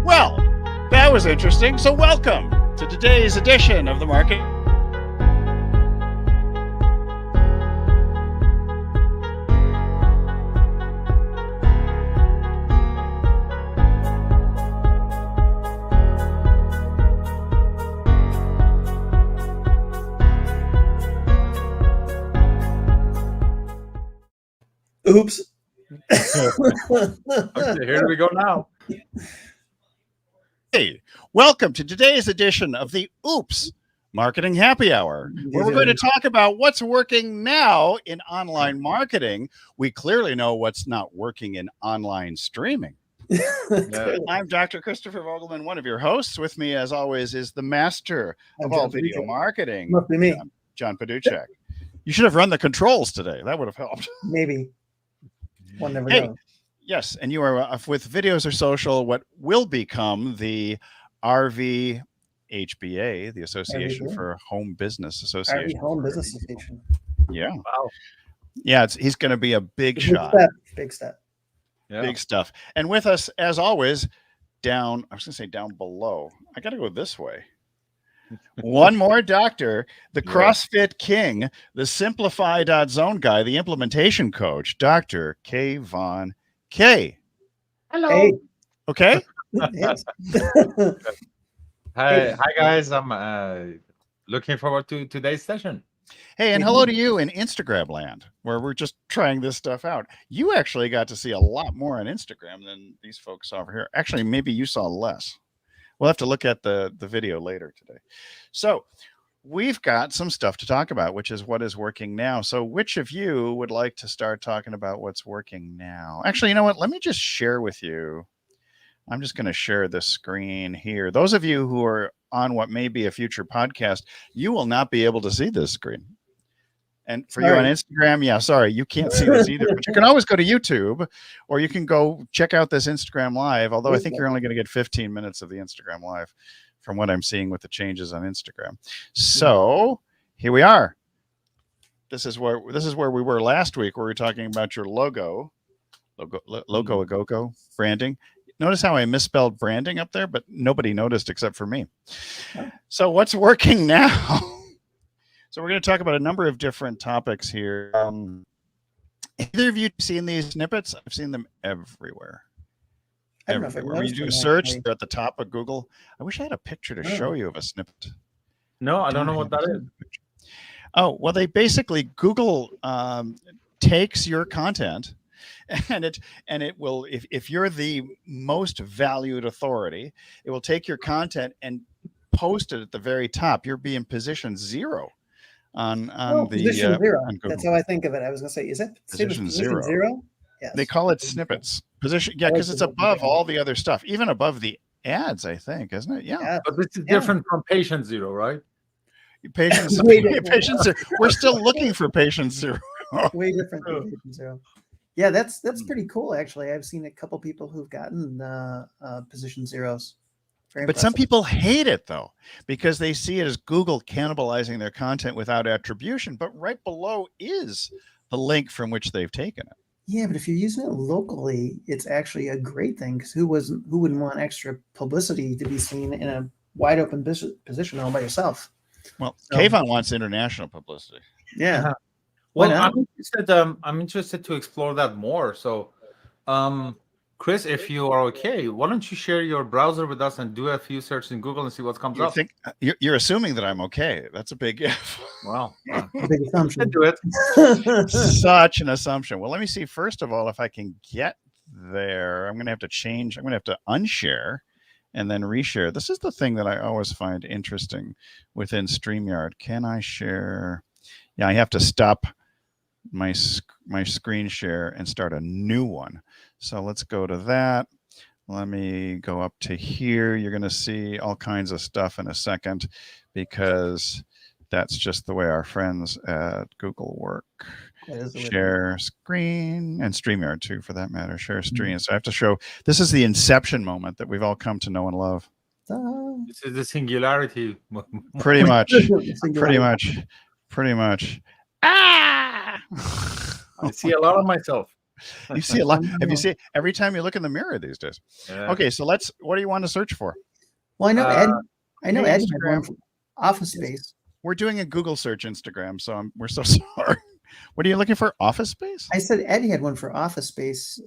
Well, that was interesting. So welcome to today's edition of the Market. Oops. Okay, here we go now. Hey, welcome to today's edition of the Oops Marketing Happy Hour, where we're going to talk about what's working now in online marketing. We clearly know what's not working in online streaming. I'm Dr. Christopher Vogelman, one of your hosts. With me, as always, is the master of all video marketing, Must be me. John Paduchek. You should have run the controls today. That would have helped. Maybe. One never Hey, knows. yes, and you are with Videos Are Social, what will become the RVHBA, the Association for Home Business Association. Home Business Association. Yeah. Wow. Yeah, he's going to be a big shot. Big step. Yeah. Big stuff. And with us, as always, I was going to say down below. I got to go this way. One more doctor, the CrossFit King, the Simplify.Zone guy, the implementation coach, Dr. K. Von K. Hello. Hey. Okay? Yes. Hi guys. I'm looking forward to today's session. Hey, and hello to you in Instagram land, where we're just trying this stuff out. You actually got to see a lot more on Instagram than these folks over here. Actually, maybe you saw less. We'll have to look at the video later today. So we've got some stuff to talk about, which is what is working now. So which of you would like to start talking about what's working now? Actually, you know what? Let me just share with you. I'm just going to share the screen here. Those of you who are on what may be a future podcast, you will not be able to see this screen. And for you on Instagram, yeah, sorry, you can't see this either. But you can always go to YouTube, or you can go check out this Instagram Live, although I think you're only going to get 15 minutes of the Instagram Live from what I'm seeing with the changes on Instagram. So here we are. This is where we were last week, where we were talking about your logo Agogo branding. Notice how I misspelled branding up there, but nobody noticed except for me. So what's working now? So we're going to talk about a number of different topics here. Either of you seen these snippets? I've seen them everywhere. Everywhere. When you do a search, they're at the top of Google. I wish I had a picture to show you of a snippet. No, I don't know what that is. Oh, well, they basically, Google takes your content, and it will, if you're the most valued authority, it will take your content and post it at the very top. You're being position 0 on position 0. on That's how I think of it. I was going to say, is it position 0? 0? Yes. They call it snippets. Position, yeah, because it's above all the other stuff, even above the ads, I think, isn't it? Yeah. But this is different from patient 0, right? Patient 0. We're still looking for patient 0. Way different than patient 0. Yeah, that's pretty cool, actually. I've seen a couple people who've gotten position 0s. But some people hate it, though, because they see it as Google cannibalizing their content without attribution. But right below is the link from which they've taken it. Yeah, but if you're using it locally, it's actually a great thing, because who wouldn't want extra publicity to be seen in a wide open position all by yourself? Well, Kayvon wants international publicity. Yeah. Well, I'm interested to explore that more. So, Chris, if you are okay, why don't you share your browser with us and do a few searches in Google and see what comes up? You're assuming that I'm okay. That's a big if. Wow. A big assumption. Do it. Such an assumption. Well, let me see, first of all, if I can get there. I'm going to have to change. I'm going to have to unshare and then reshare. This is the thing that I always find interesting within StreamYard. Can I share? Yeah, I have to stop my screen share and start a new one. So let's go to that. Let me go up to here. You're going to see all kinds of stuff in a second, because that's just the way our friends at Google work. Share screen, and StreamYard too, for that matter. Share screen. So I have to show, this is the inception moment that we've all come to know and love. This is the singularity. Pretty much. Pretty much. Ah! I see a lot of myself. You see a lot. Have you No. seen every time you look in the mirror these days? Yeah. Okay, so what do you want to search for? Well, I know Uh, Ed. I know Hey, Ed had one Instagram. for Office Space. We're doing a Google search Instagram, so we're so sorry. What are you looking for? Office Space? I said Ed had one for Office Space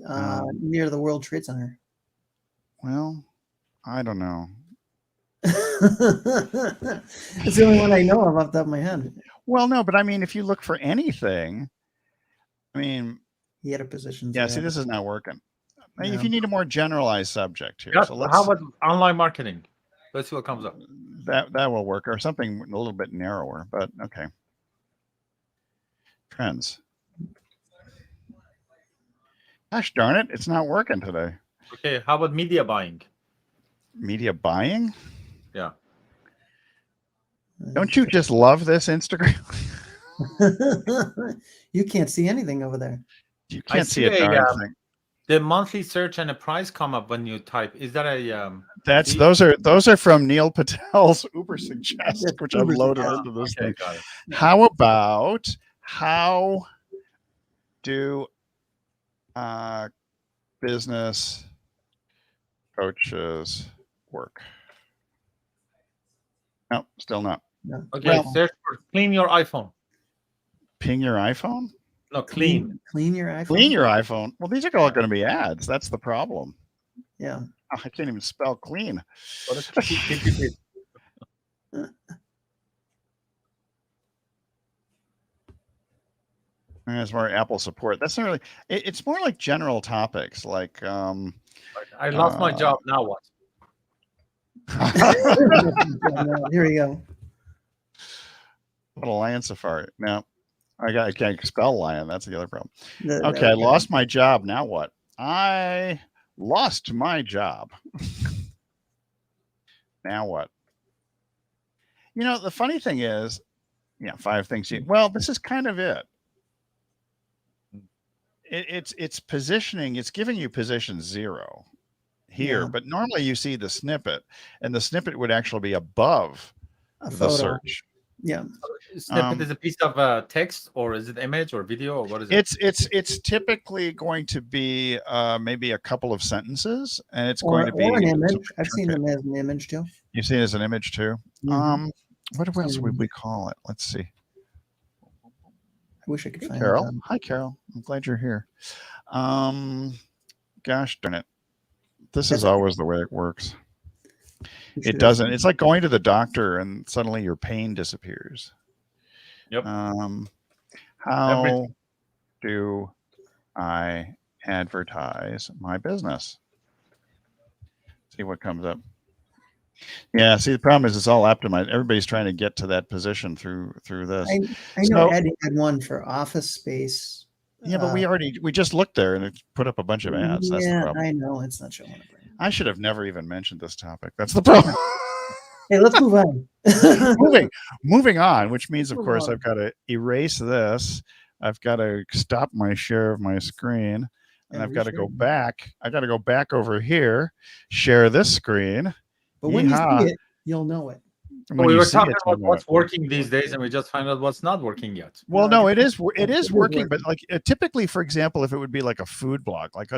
near the World Trade Center. Well, I don't know. It's the only one I know of off the top of my head. Well, no, but I mean, if you look for anything, I mean, He had a position. yeah. See, this is not working. If No. you need a more generalized subject here, yeah, so let's how about online marketing? Let's see what comes up. that will work, or something a little bit narrower. But okay, trends. Gosh darn it, it's not working today. Okay, how about media buying? Media buying? Yeah. Don't you just love this Instagram? You can't see anything over there. You I can't see see a darn a, thing. The monthly search and the price come up when you type. Is that a That's see? those are from Neil Patel's Uber Suggest, That's which I've Uber loaded Suggest. into this Okay, thing. got it. How about how do business coaches work? No, still not. No. Okay, Well, search for clean your iPhone. Ping your iPhone? No, clean. Clean your iPhone. Clean your iPhone. Well, these are all going to be ads. That's the problem. Yeah. Oh, I can't even spell clean. What is PPP? There's more Apple support. That's not really. It's more like general topics, like. I lost my job. Now what? Here we go. What a lion safari. No, I can't spell lion. That's the other problem. There Okay, we I go. lost my job. Now what? I lost my job. Now what? You know, the funny thing is, 5 things. Well, this is kind of it. It's positioning. It's giving you position 0 here, Yeah. but normally you see the snippet, and the snippet would actually be above A the photo. search. Yeah. Snippet is a piece of text, or is it image or video, or what is it? It's typically going to be maybe a couple of sentences, and it's Or going to be an image. I've seen them as an image too. You see it as an image too. Mhm. What else would we call it? Let's see. I wish I could Hey, find Carol. it. Hi, Carol. I'm glad you're here. Gosh darn it. This is always the way it works. It doesn't. It's like going to the doctor and suddenly your pain disappears. Yep. How do I advertise my business? See what comes up. Yeah, see, the problem is it's all optimized. Everybody's trying to get to that position through this. I know Eddie had one for Office Space. Yeah, but we just looked there and it put up a bunch of ads. That's the problem. I know it's not showing up. I should have never even mentioned this topic. That's the problem. Hey, let's move on. moving on, which means, of course, I've got to erase this. I've got to stop my share of my screen, and I've got to go back. I got to go back over here, share this screen. But when you see it, you'll know it. Well, we were talking about what's working these days, and we just found out what's not working yet. Well, no, it is working, but like typically, for example, if it would be like a food blog, like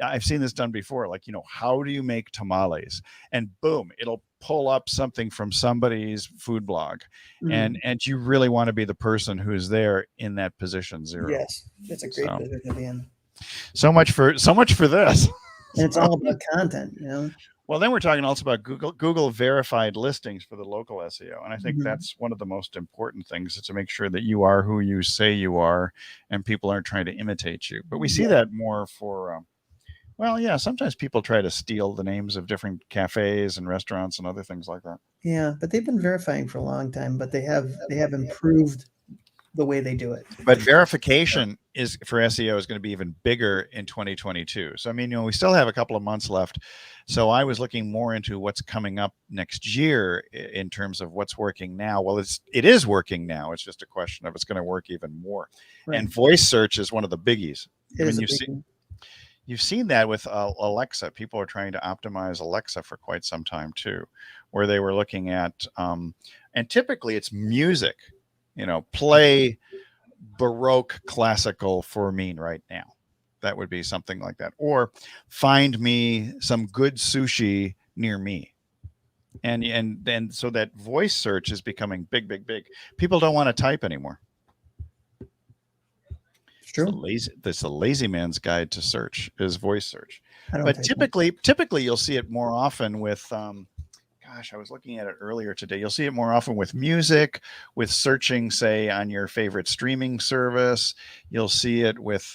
I've seen this done before, like, how do you make tamales? And boom, it'll pull up something from somebody's food blog, and you really want to be the person who's there in that position 0. Yes, it's a great position to be in. So much for this. And it's all about content, Well, then we're talking also about Google verified listings for the local SEO. And I think that's one of the most important things, is to make sure that you are who you say you are and people aren't trying to imitate you. But we see that more for, sometimes people try to steal the names of different cafes and restaurants and other things like that. Yeah, but they've been verifying for a long time, but they have improved the way they do it. But verification is for SEO is going to be even bigger in 2022. So, I mean, we still have a couple of months left. So I was looking more into what's coming up next year in terms of what's working now. Well, it is working now. It's just a question of it's going to work even more. Right. And voice search is one of the biggies. You've seen that with Alexa. People are trying to optimize Alexa for quite some time too, where they were looking at, and typically it's music. Play Baroque classical for me right now. That would be something like that. Or find me some good sushi near me. And so that voice search is becoming big. People don't want to type anymore. It's true. That's the lazy man's guide to search is voice search. I don't But type typically you'll see it more often with gosh, I was looking at it earlier today. You'll see it more often with music, with searching, say, on your favorite streaming service. You'll see it with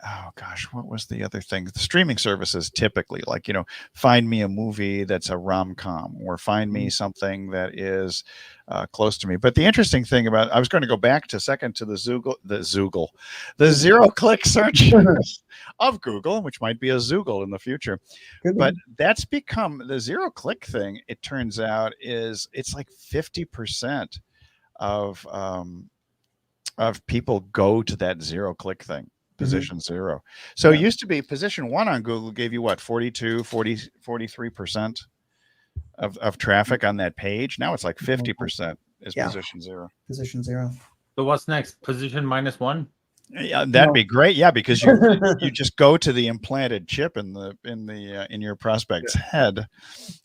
oh gosh, what was the other thing? The streaming services typically, like, find me a movie that's a rom-com, or find me something that is close to me. But the interesting thing about, I was going to go back to the zero-click search of Google, which might be a Zoogle in the future. But that's become the zero-click thing. It turns out it's like 50% of people go to that zero-click thing. Position 0. So it used to be position 1 on Google gave you what, 43% of traffic on that page. Now it's like 50% is position 0. Position 0. So what's next? Position -1? Yeah, that'd be great. Yeah, because you just go to the implanted chip in your prospect's head.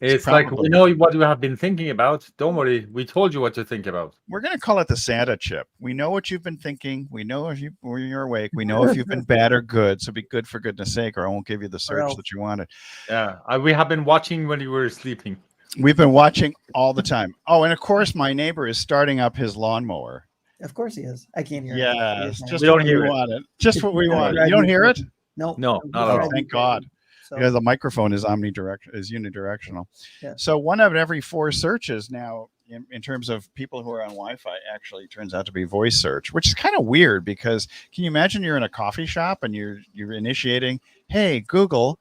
It's like, we know what you have been thinking about. Don't worry, we told you what to think about. We're going to call it the Santa chip. We know what you've been thinking. We know if you're awake. We know if you've been bad or good. So be good for goodness sake, or I won't give you the search that you wanted. Yeah, we have been watching when you were sleeping. We've been watching all the time. Oh, and of course, my neighbor is starting up his lawnmower. Of course he is. I can't hear it. Yes, just we don't what hear we it. wanted. Just what we wanted. You don't hear it? No, not at all. Thank God. So, Because the microphone is unidirectional. Yeah. So 1 out of every 4 searches now, in terms of people who are on Wi-Fi, actually turns out to be voice search, which is kind of weird, because can you imagine you're in a coffee shop and you're initiating, hey, Google,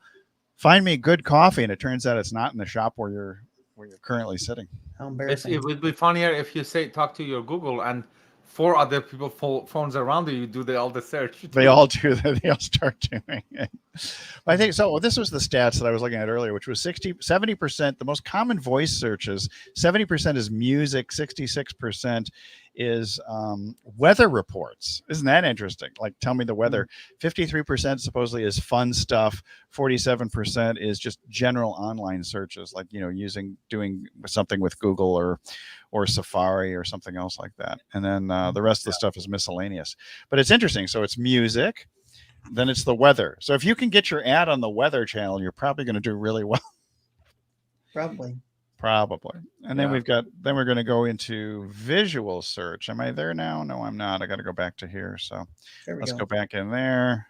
find me good coffee, and it turns out it's not in the shop where you're currently sitting. how embarrassing. It would be funnier if you talk to your Google and 4 other people phones around you do all the search. They all do that. They all start doing it. I think so. Well, this was the stats that I was looking at earlier, which was 70%. The most common voice searches, 70% is music, 66% is weather reports. Isn't that interesting? Like, tell me the weather. 53% supposedly is fun stuff. 47% is just general online searches, like, doing something with Google or Safari or something else like that. And then the rest of the stuff is miscellaneous. But it's interesting. So it's music, then it's the weather. So if you can get your ad on the weather channel, you're probably going to do really well. Probably. And then we're going to go into visual search. Am I there now? No, I'm not. I got to go back to here. So let's go back in there.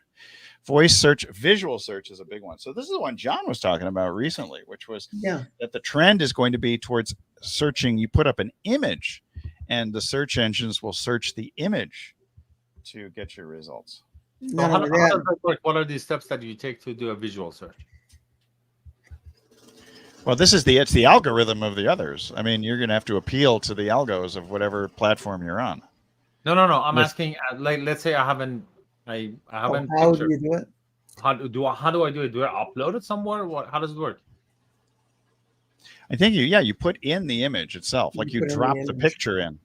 Voice search, visual search is a big one. So this is the one John was talking about recently, which was that the trend is going to be towards searching. You put up an image and the search engines will search the image to get your results. So how does that work? What are the steps that you take to do a visual search? Well, it's the algorithm of the others. I mean, you're going to have to appeal to the algos of whatever platform you're on. No. I'm asking, like, let's say I haven't. How do you do it? How do I do it? Do I upload it somewhere? How does it work? I think you put in the image itself, like you drop the picture in.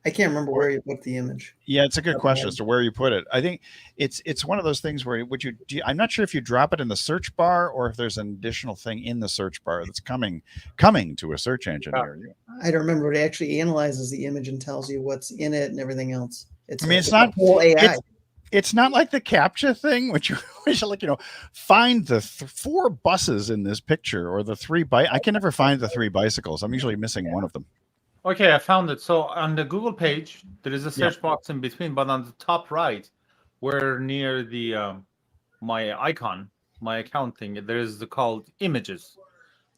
I can't remember where you put the image. Yeah, it's a good question as to where you put it. I think it's one of those things where I'm not sure if you drop it in the search bar or if there's an additional thing in the search bar that's coming to a search engine near you. I don't remember. It actually analyzes the image and tells you what's in it and everything else. It's not whole AI. It's not like the CAPTCHA thing, which like, find the 4 buses in this picture or the 3 I can never find the 3 bicycles. I'm usually missing one of them. Okay, I found it. So on the Google page, there is a search box in between, but on the top right, where near the my icon, my account thing, there is called images.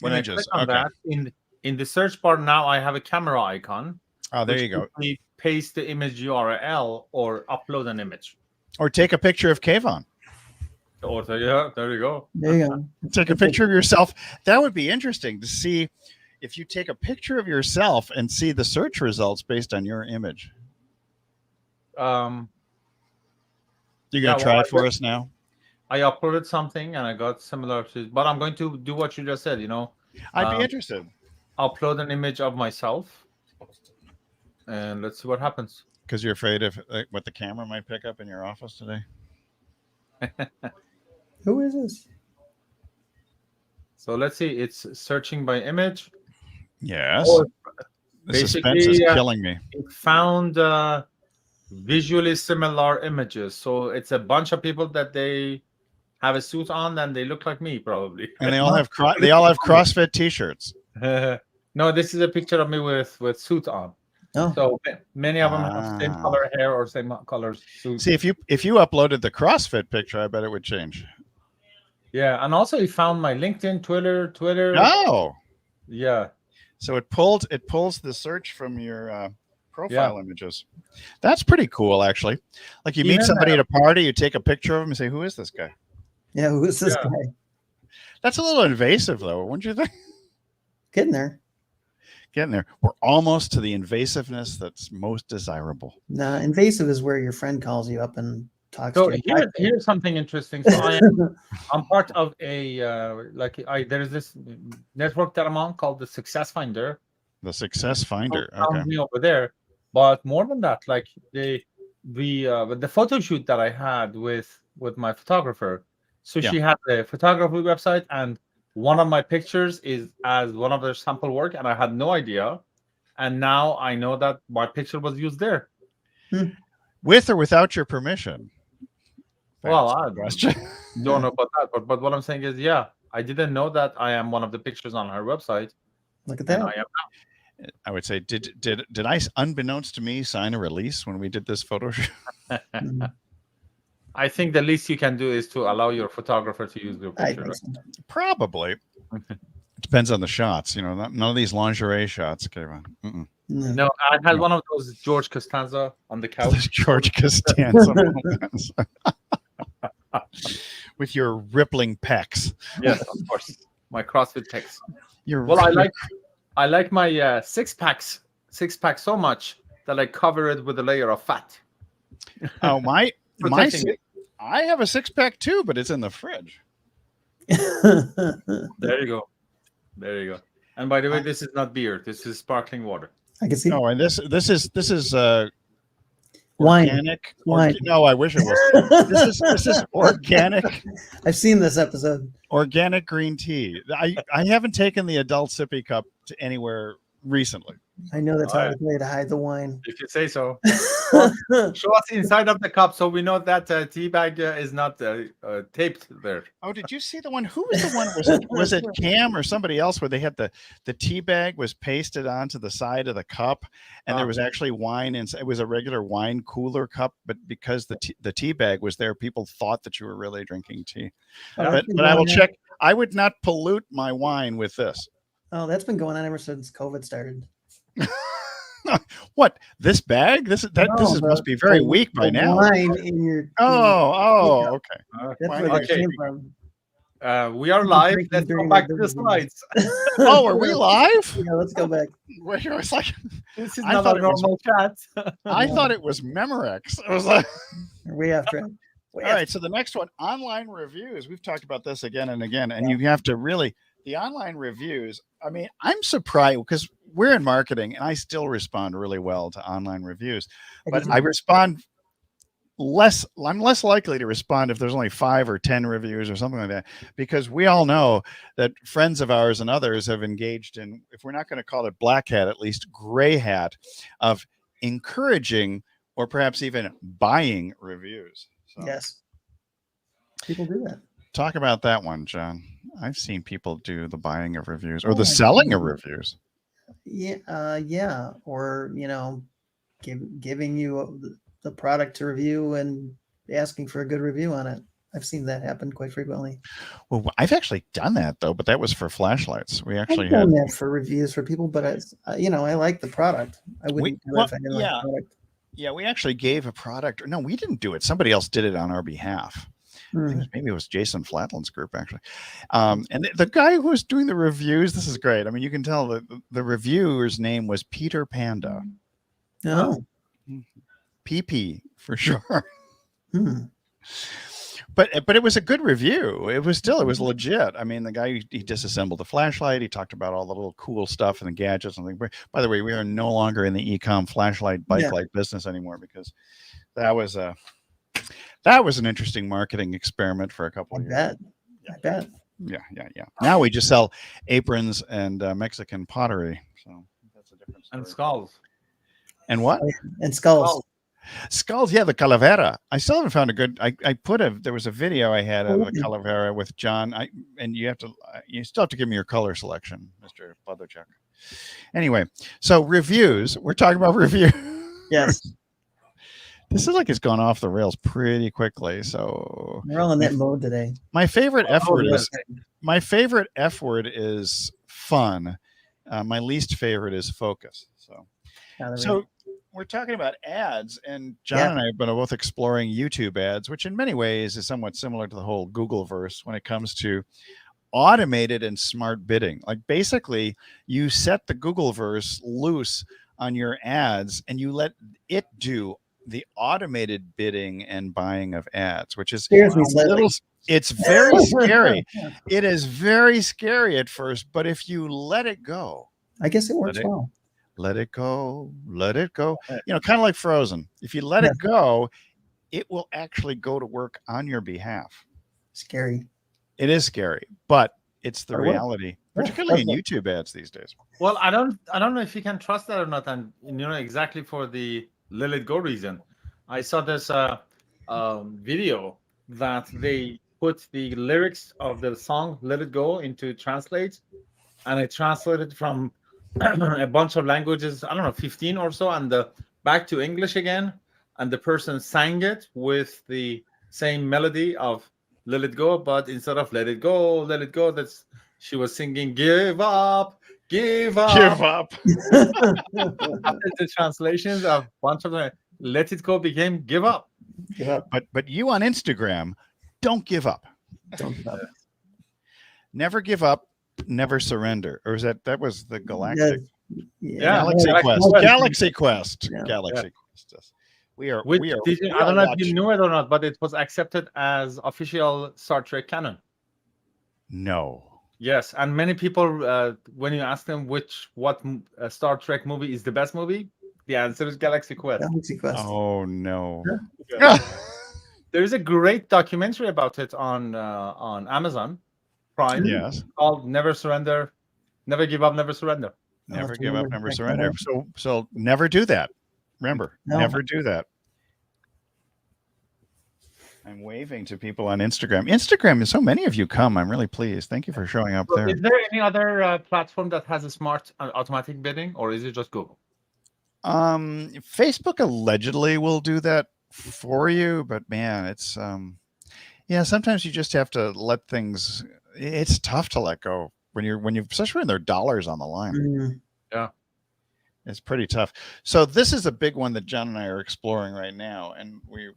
When I click on that, in the search bar now, I have a camera icon. Oh, there you go. Paste the image URL or upload an image. Or take a picture of Kayvon. Or there you go. There you go. Take a picture of yourself. That would be interesting to see if you take a picture of yourself and see the search results based on your image. You're going to try it for us now? I uploaded something and I got similar to, but I'm going to do what you just said, I'd be interested. Upload an image of myself and let's see what happens. Because you're afraid of what the camera might pick up in your office today? Who is this? So let's see. It's searching by image. Yes. Oh, The suspense is basically, killing me. it found visually similar images. So it's a bunch of people that they have a suit on and they look like me, probably. And they all have CrossFit T-shirts. No, this is a picture of me with suit on. Oh, So many of them have same color hair or same color suit. See, if you uploaded the CrossFit picture, I bet it would change. Yeah, and also he found my LinkedIn, Twitter. Oh, Yeah. so it pulls the search from your profile images. That's pretty cool, actually. Like you meet somebody at a party, you take a picture of them and say, "Who is this guy?" yeah. Who is this guy? That's a little invasive, though, wouldn't you think? Getting there. Getting there. We're almost to the invasiveness that's most desirable. Nah, invasive is where your friend calls you up and talks So to you. here's something interesting. So I'm part of a there's this network that I'm on called the Success Finder. The Success Finder. Found Okay. me over there. But more than that, like the photo shoot that I had with my photographer. So she had a photography website, and one of my pictures is as one of their sample work, and I had no idea. And now I know that my picture was used there. With or without your permission? Well, I don't know about that, but what I'm saying is, yeah, I didn't know that I am one of the pictures on her website. Look at that. I am now. I would say, did I, unbeknownst to me, sign a release when we did this photo shoot? I think the least you can do is to allow your photographer to use your picture. I think so. Probably. Depends on the shots. You know, none of these lingerie shots. Okay, no, I had one of those George Costanza on the couch. George Costanza moments. With your rippling pecs. Yes, of course. My CrossFit pecs. Well, I like my six pack so much that I cover it with a layer of fat. Oh, I have a 6-pack too, but it's in the fridge. There you go. And by the way, this is not beer. This is sparkling water. I can see. Oh, and this is wine. Organic. Wine. No, I wish it was. This is organic. I've seen this episode. Organic green tea. I haven't taken the adult sippy cup to anywhere recently. I know that's how they to hide the wine. If you say so. Show us inside of the cup so we know that tea bag is not taped there. Oh, did you see the one? Who was the one? Was it Cam or somebody else where they had the tea bag was pasted onto the side of the cup, and there was actually wine inside. It was a regular wine cooler cup, but because the tea bag was there, people thought that you were really drinking tea. But I will check. I would not pollute my wine with this. Oh, that's been going on ever since COVID started. What, this bag? Must be very weak by now. Wine in your okay. That's where that came from. We are live. Let's go back to the slides. Oh, are we live? Yeah, let's go back. It's like this is not a normal chat. I thought it was Memorex. I was like, way off track. All right, so the next one, online reviews. We've talked about this again and again, and you have to really the online reviews. I mean, I'm surprised because we're in marketing, and I still respond really well to online reviews, but I respond less. I'm less likely to respond if there's only 5 or 10 reviews or something like that, because we all know that friends of ours and others have engaged in, if we're not going to call it black hat, at least gray hat of encouraging or perhaps even buying reviews. So, yes, people do that. Talk about that one, John. I've seen people do the buying of reviews or the selling of reviews. Yeah, or giving you the product to review and asking for a good review on it. I've seen that happen quite frequently. Well, I've actually done that though, but that was for flashlights. We actually I've done that for reviews for people, but I like the product. I wouldn't do it if I didn't like the product. Yeah, we actually gave a product. No, we didn't do it. Somebody else did it on our behalf. Maybe it was Jason Flatland's group, actually. And the guy who was doing the reviews, this is great. I mean, you can tell that the reviewer's name was Peter Panda. Oh. PP for sure. But it was a good review. It was legit. I mean, the guy, he disassembled the flashlight. He talked about all the little cool stuff and the gadgets and things. By the way, we are no longer in the e-com flashlight bike light business anymore, because that was That was an interesting marketing experiment for a couple I of years. bet. I bet. Yeah. Now we just sell aprons and Mexican pottery. So that's a different story. And skulls. And what? And skulls. Skulls. Skulls, yeah, the calavera. I still haven't found a good. There was a video I had of the Okay. calavera with John. And you still have to give me your color selection, Mr. Paduchak. Anyway, so reviews. We're talking about reviews. Yes. This is like it's gone off the rails pretty quickly. So We're all in that mode today. my favorite F word yeah. is my favorite F word is fun. My least favorite is focus. So we're talking about ads, and John and I have been both exploring YouTube ads, which in many ways is somewhat similar to the whole Google verse when it comes to automated and smart bidding. Like basically you set the Google verse loose on your ads and you let it do the automated bidding and buying of ads, which is it's very scary. It is very scary at first, but if you let it go, I guess it works well. Let it go. Let it go. Kind of like Frozen. If you let it go, it will actually go to work on your behalf. Scary. It is scary, but it's the reality, particularly in YouTube ads these days. Well, I don't know if you can trust that or not, and exactly for the let it go reason. I saw this video that they put the lyrics of the song "Let It Go" into Translate, and it translated from a bunch of languages, I don't know, 15 or so, and back to English again. And the person sang it with the same melody of "Let It Go," but instead of "Let It Go," she was singing "Give up, give up." Give up. The translations of a bunch of them, "Let It Go" became "Give up." Give up. But you on Instagram, don't give up. Don't give up. Never give up. Never surrender. Or is that was the Galactic Galaxy Quest. Yeah. Galaxy Quest. We are. I don't know if you knew it or not, but it was accepted as official Star Trek canon. No. Yes, and many people, when you ask them what Star Trek movie is the best movie, the answer is Galaxy Quest. Galaxy Quest. Oh no. Yeah. There is a great documentary about it on Amazon Prime. Yes. Called "Never Surrender, Never Give Up, Never Surrender." Never give up, never surrender. So never do that. Remember, never do that. I'm waving to people on Instagram. Instagram, so many of you come. I'm really pleased. Thank you for showing up there. Is there any other platform that has a smart automatic bidding, or is it just Google? Facebook allegedly will do that for you, but man, it's sometimes you just have to let things. It's tough to let go when you especially when there are dollars on the line. Mm. Yeah, it's pretty tough. So this is a big one that John and I are exploring right now, and we're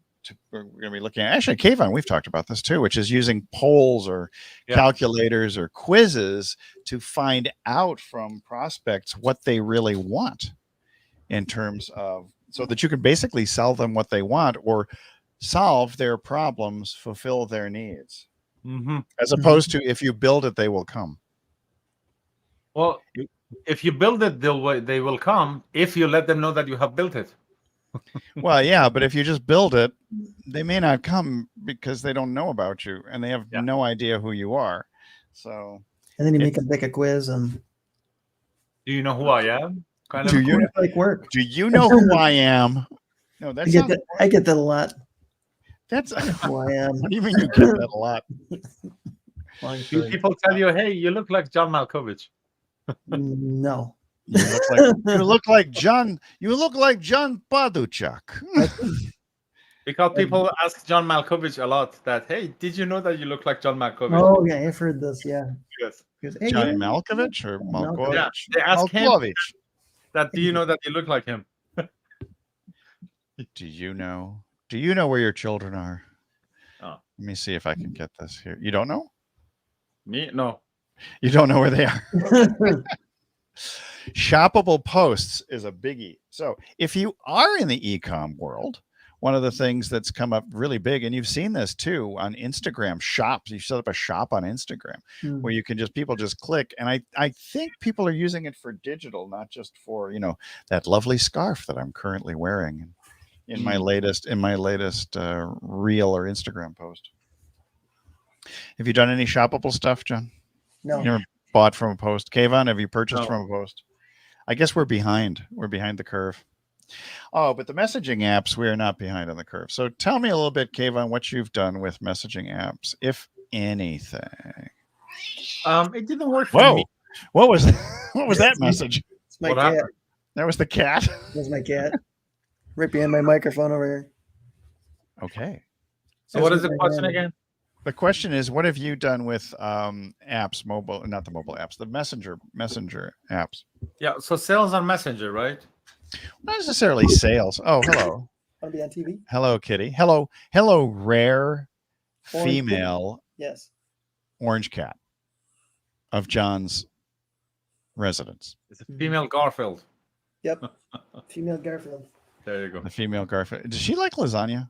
going to be looking at. Actually, Kayvon, we've talked about this too, which is using polls or calculators or quizzes to find out from prospects what they really want in terms of, so that you can basically sell them what they want or solve their problems, fulfill their needs. As opposed to if you build it, they will come. Well, if you build it, they will come if you let them know that you have built it. Well, yeah, but if you just build it, they may not come because they don't know about you and they have no idea who you are. So, and then you make them take a quiz and. Do you know who I am? Do you like work? Do you know who I am? No, that's I get that a lot. That's who I am. What do you mean you get that a lot? People tell you, "Hey, you look like John Malkovich." No. You look like John. You look like John Paduchak. Because people ask John Malkovich a lot that, "Hey, did you know that you look like John Malkovich?" Oh yeah, I've heard this. Yeah. Yes. Hey, John Malkovich or Malkovich? Yeah, they ask him that. Do you know that you look like him? Do you know? Do you know where your children are? Oh. Let me see if I can get this here. You don't know? Me? No. You don't know where they are. Shoppable Posts is a biggie. So if you are in the e-com world, one of the things that's come up really big, and you've seen this too on Instagram shops, you set up a shop on Instagram where you can people just click. And I think people are using it for digital, not just for, that lovely scarf that I'm currently wearing. in my latest reel or Instagram post. Have you done any shoppable stuff, John? No. You never bought from a post? Kayvon, have you purchased No. from a post? I guess we're behind. We're behind the curve. Oh, but the messaging apps, we are not behind on the curve. So tell me a little bit, Kayvon, what you've done with messaging apps, if anything. It didn't work for Whoa. me. What was that message? It's my What cat. happened? That was the cat. That's my cat. Right behind my microphone over here. Okay. So what is the question again? The question is, what have you done with apps, not the mobile apps, the messenger apps? Yeah, so sales on Messenger, right? Not necessarily sales. Oh, hello. Want to be on TV? Hello, kitty. Hello, rare Orange female Yes. orange cat of John's residence. It's a female Garfield. Yep. Female Garfield. There you go. The female Garfield. Does she like lasagna?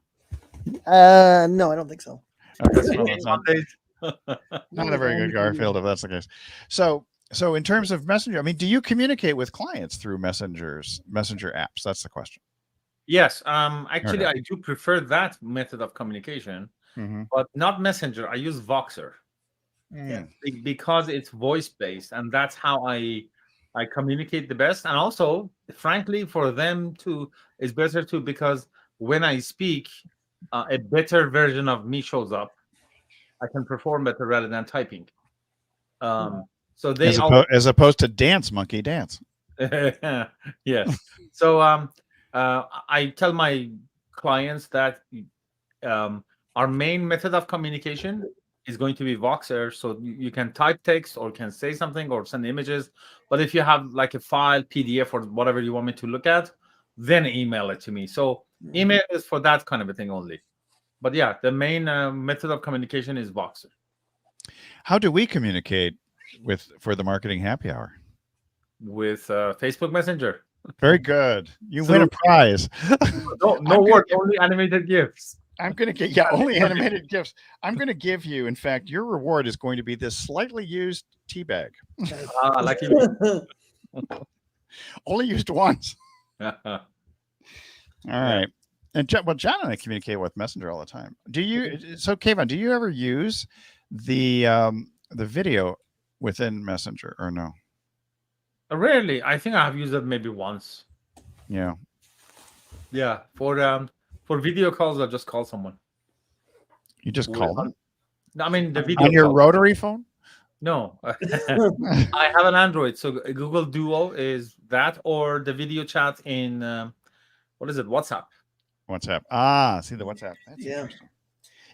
No, I don't think so. Okay, well, it's not Not a very good lasagna. Garfield if that's the case. So in terms of messenger, I mean, do you communicate with clients through messenger apps? That's the question. Yes. Actually, Okay. I do prefer that method of communication, Mm-hmm. but not Messenger. I use Voxer because it's voice based, and that's how I communicate the best. And also, frankly, for them too, it's better too because when I speak, a better version of me shows up. I can perform better rather than typing. So they As opposed to dance, monkey dance. yes. So I tell my clients that our main method of communication is going to be Voxer. So you can type text or can say something or send images. But if you have like a file, PDF, or whatever you want me to look at, then email it to me. So email is for that kind of a thing only. But yeah, the main method of communication is Voxer. How do we communicate for the marketing happy hour? With Facebook Messenger. Very good. You win a prize. No work, only animated GIFs. I'm going to get only animated GIFs. I'm going to give you, in fact, your reward is going to be this slightly used tea bag. Like you. Only used once. Yeah. All right. And John and I communicate with Messenger all the time. Do you? So, Kayvon, do you ever use the video within Messenger or no? Rarely. I think I have used it maybe once. Yeah. Yeah. For video calls, I'll just call someone. You just call them I mean, the video on your call. rotary phone? No, I have an Android, so Google Duo is that, or the video chat in what is it? WhatsApp. WhatsApp. See the WhatsApp. That's Yeah. interesting.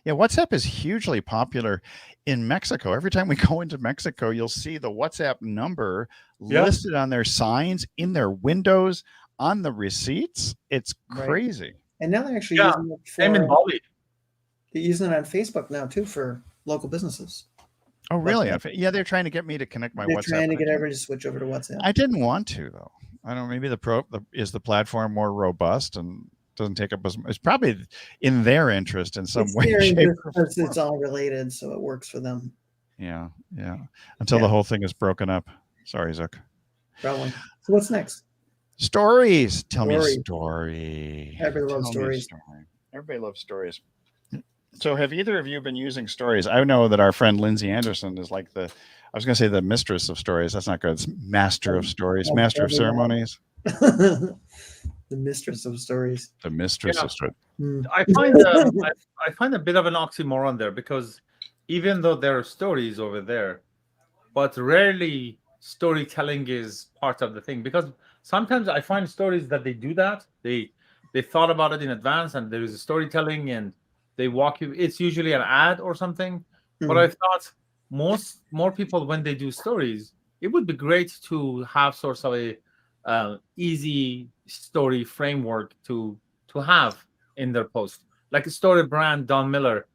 Yeah, WhatsApp is hugely popular in Mexico. Every time we go into Mexico, you'll see the WhatsApp number listed on their signs, in their windows, on the receipts. It's crazy. And now they're actually Yeah, using it Same in for, Bali. they're using it on Facebook now too for local businesses. Oh, really? Yeah, they're trying to get me to connect my They're WhatsApp. trying to get account. everybody to switch over to WhatsApp. I didn't want to though. I don't know. Maybe is the platform more robust and doesn't take up as much. It's probably in their interest in some It's way. their Shape, interest or because form. it's all related, so it works for them. Yeah. Until the whole thing is broken up. Sorry, Zook. Probably. So what's next? Stories. Tell me a Story. story. Everybody loves Tell me a stories. story. Everybody loves stories. So have either of you been using stories? I know that our friend Lindsay Anderson is like I was going to say the mistress of stories. That's not good. It's master of stories, Oh, master of probably not. ceremonies. The mistress of stories. The mistress of stories. I find a bit of an oxymoron there because even though there are stories over there, but rarely storytelling is part of the thing. Because sometimes I find stories that they do that. They thought about it in advance, and there is a storytelling, and they walk you. It's usually an ad or something. But I thought more people, when they do stories, it would be great to have sort of a easy story framework to have in their post, like a story brand Don Miller.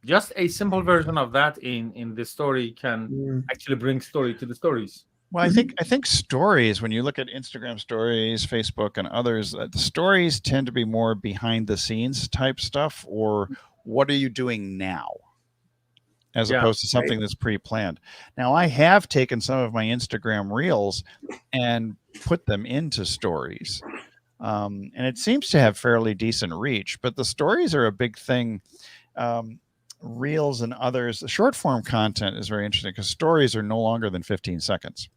Just a simple version of that in the story can actually bring story to the stories. Well, I think stories, when you look at Instagram stories, Facebook, and others, the stories tend to be more behind the scenes type stuff, or what are you doing now, as opposed to something that's pre-planned. Now, I have taken some of my Instagram reels and put them into stories. And it seems to have fairly decent reach, but the stories are a big thing. Reels and others, the short form content is very interesting because stories are no longer than 15 seconds.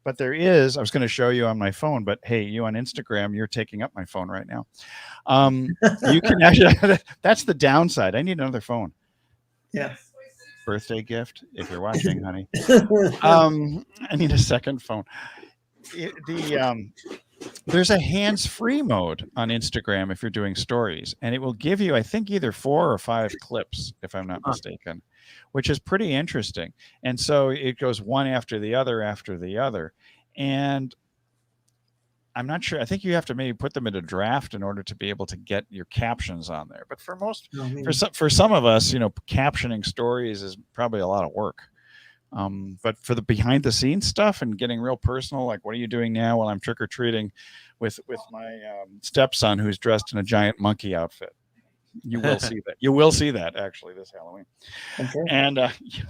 But there is, I was going to show you on my phone, but hey, you on Instagram, you're taking up my phone right now. You can actually, that's the downside. I need another phone. Yeah. Birthday gift, if you're watching, honey. I need a second phone. There's a hands-free mode on Instagram if you're doing stories, and it will give you, I think, either 4 or 5 clips, if I'm not mistaken, which is pretty interesting. And so it goes one after the other. And I'm not sure. I think you have to maybe put them in a draft in order to be able to get your captions on there. But for most, for some of us, captioning stories is probably a lot of work. But for the behind the scenes stuff and getting real personal, like what are you doing now while I'm trick or treating with my stepson who's dressed in a giant monkey outfit? You will see that. You will see that actually this Halloween. Okay. And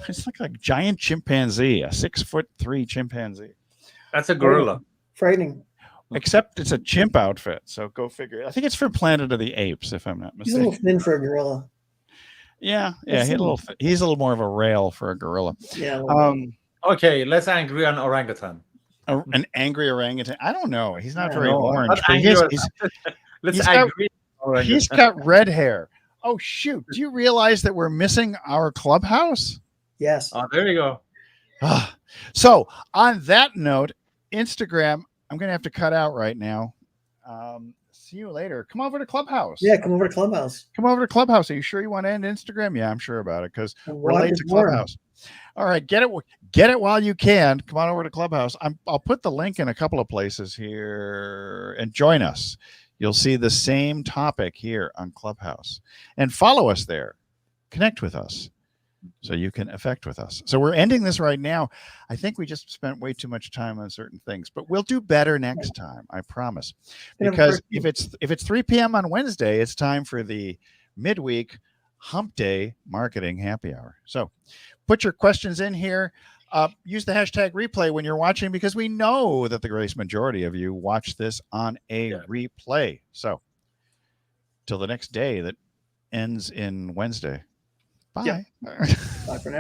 it's like a giant chimpanzee, a 6'3" chimpanzee. That's a gorilla. Frightening. Except it's a chimp outfit, so go figure. I think it's from Planet of the Apes, if I'm not mistaken. He's a little thin for a gorilla. Yeah, he's a little more of a rail for a gorilla. Yeah. Okay, let's angry on orangutan. An angry orangutan. I don't know. He's not very orange. But he's got red hair. Oh shoot! Do you realize that we're missing our clubhouse? Yes. Oh, there you go. So on that note, Instagram. I'm going to have to cut out right now. See you later. Come over to Clubhouse. Yeah, come over to Clubhouse. Come over to Clubhouse. Are you sure you want to end Instagram? Yeah, I'm sure about it because we're late to Clubhouse. All right, get it while you can. Come on over to Clubhouse. I'll put the link in a couple of places here and join us. You'll see the same topic here on Clubhouse and follow us there. Connect with us so you can affect with us. So we're ending this right now. I think we just spent way too much time on certain things, but we'll do better next time. I promise. Because if it's 3 p.m. on Wednesday, it's time for the midweek hump day marketing happy hour. So put your questions in here. Use the hashtag replay when you're watching, because we know that the greatest majority of you watch this on a replay. So till the next day that ends in Wednesday. Bye. Bye for now.